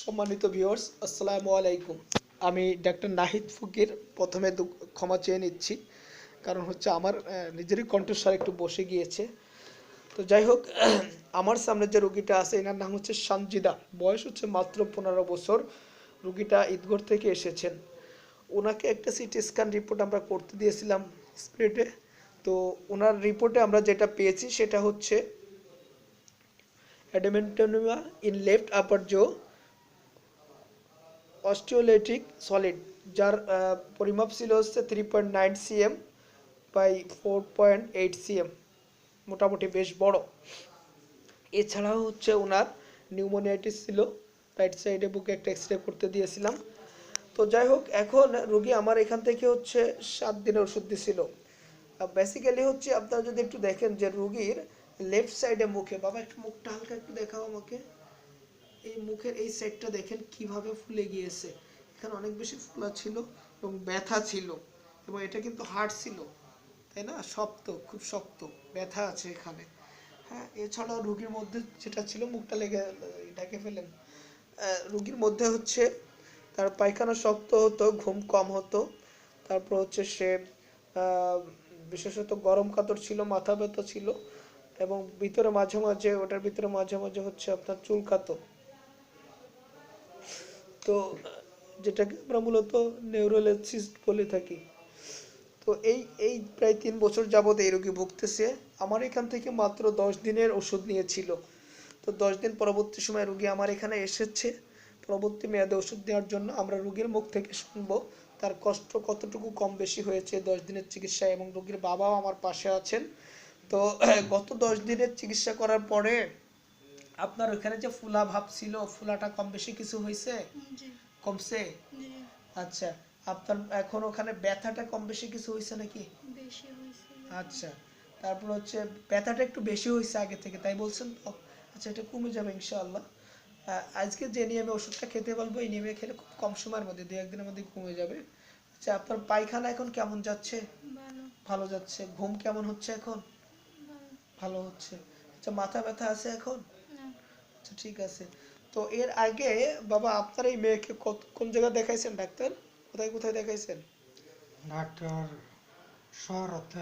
সম্মানিত ভিউয়ার্স, আসসালামু আলাইকুম। আমি ডাক্তার নাহিদ ফকির। প্রথমে ক্ষমা চেয়ে নিচ্ছি, কারণ হচ্ছে আমার নিজেরই কণ্ঠস্বর একটু বসে গিয়েছে। তো যাই হোক, আমার সামনে যে রুগীটা আছে এনার নাম হচ্ছে সানজিদা। বয়স হচ্ছে মাত্র 15 বছর। রুগীটা ঈদগড় থেকে এসেছেন। ওনাকে একটা সিটি স্ক্যান রিপোর্ট আমরা করতে দিয়েছিলাম স্প্রেডে। তো ওনার রিপোর্টে আমরা যেটা পেয়েছি সেটা হচ্ছে adamantinoma in left upper jaw, osteolytic solid, যার পরিমাপ ছিল হচ্ছে 3.9 cm বাই 4.8 cm, মোটামুটি বেশ বড়। এছাড়াও হচ্ছে ওনার নিউমোনিয়াইটিস ছিল, রাইট সাইডে বুকে একটা এক্স রে করতে দিয়েছিলাম। তো যাই হোক, এখন রুগী আমার এখান থেকে হচ্ছে 7 দিনের ওষুধ দিছিল। বেসিক্যালি হচ্ছে আপনারা যদি একটু দেখেন যে রুগীর লেফট সাইডে মুখে, বাবা একটু মুখটা হালকা একটু দেখাও আমাকে, এই মুখের এই সাইডটা দেখেন কিভাবে ফুলে গিয়েছে। এখানে অনেক বেশি ফোলা ছিল এবং ব্যথা ছিল, এবং এটা কিন্তু হার্ড ছিল, তাই না? শক্ত, খুব শক্ত ব্যথা আছে এখানে। হ্যাঁ, এছাড়াও রুগীর মধ্যে যেটা ছিল, মুখটা লেগে ঢেকে ফেলেন, রুগীর মধ্যে হচ্ছে তার পায়খানা শক্ত হতো, ঘুম কম হতো। তারপর হচ্ছে সে বিশেষত গরম কাতর ছিল, মাথা ব্যথা ছিল, এবং ভিতরে মাঝে মাঝে, ওটার ভিতরে মাঝে মাঝে হচ্ছে আপনার চুলকাতো। তো যেটাকে আমরা মূলত নিউরোলেসিস বলে থাকি। তো এই এই প্রায় 3 বছর যাবত এই রোগী ভুগতেছে। আমার এখান থেকে মাত্র 10 দিনের ওষুধ নিয়েছিল। তো 10 দিন পরবর্তী সময় রুগী আমার এখানে এসেছে পরবর্তী মেয়াদে ওষুধ দেওয়ার জন্য। আমরা রুগীর মুখ থেকে শুনবো তার কষ্ট কতটুকু কম বেশি হয়েছে 10 দিনের চিকিৎসায়, এবং রুগীর বাবাও আমার পাশে আছেন। তো গত 10 দিনের চিকিৎসা করার পরে আপনার ওখানে যে ফুলা ভাব ছিল, ফুলাটা কম বেশি কিছু হয়েছে? কমছে? আচ্ছা, আপনার এখন ওখানে ব্যথাটা কম বেশি কিছু হয়েছে নাকি? বেশি হয়েছে। আচ্ছা, তারপর হচ্ছে ব্যথাটা একটু বেশি হয়েছে আগে থেকে, তাই বলছেন তো? আচ্ছা, এটা কমে যাবে ইনশাআল্লাহ। আজকে যে নিয়মে ওষুধটা খেতে বলবো, এই নিয়মে খেলে খুব কম সময়ের মধ্যে, 2-1 দিনের মধ্যে কমে যাবে। আচ্ছা, আপনার পায়খানা এখন কেমন যাচ্ছে? ভালো। ভালো যাচ্ছে। ঘুম কেমন হচ্ছে এখন? ভালো। ভালো হচ্ছে। আচ্ছা, মাথা ব্যথা আছে এখন? না। আচ্ছা, ঠিক আছে। তো এর আগে বাবা আপনার এই মেয়েকে কোন জায়গায় দেখাইছেন ডাক্তার? কোথায় কোথায় দেখাইছেন? ডাক্তার শহরতে